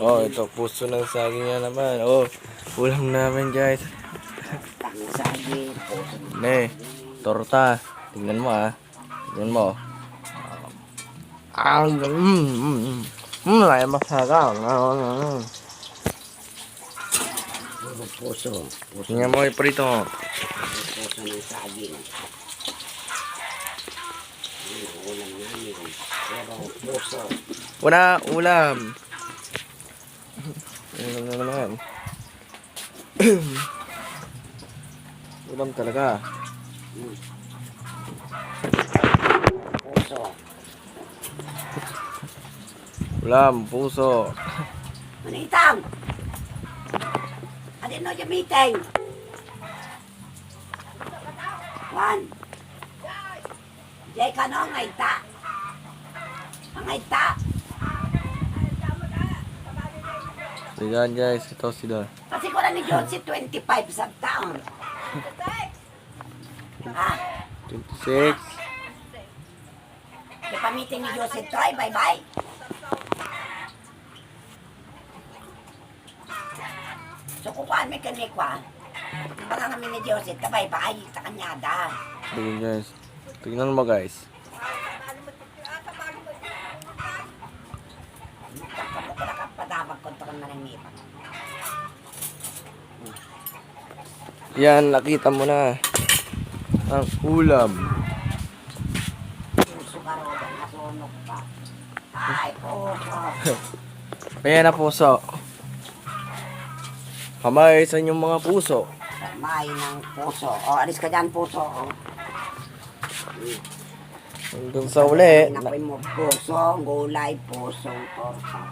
Oh, ito, puso ng saging na naman. Oh, ulam namin guys. Tangang saging, puso ng Ne, torta. Tingnan mo ah. Tingnan mo. Ay, masarap. puro puso. Puso Tingnan mo iprito. puso ng saging. Yung ulam namin. Puro puso. Wala ulam. Ulam na naman. Ulam talaga. Puso. Ulam, puso. Manitang! Adin no yung meeting? Juan. Jay ka no, ngayta. Ngayta. Sigan guys, ito sila. Kasi ko na ni Josie 25 sa taon. Ha? 26. Di pa meeting ni Josie Troy, bye-bye. So kukuhaan may kanikwa. Baka kami ni Josie, bye-bye sa kanyada. Sige guys. Tingnan mo guys. Padabag ko ito kang manangipan. Yan, nakita mo na. Ang ulam. Puso ka ro, nasunog pa. Ay, puso. Ayan na puso. Kamay sa inyong mga puso. May ng puso. O, alis ka dyan, puso. O. Hanggang sa uli. Nakoy mo, puso, gulay, puso, torta.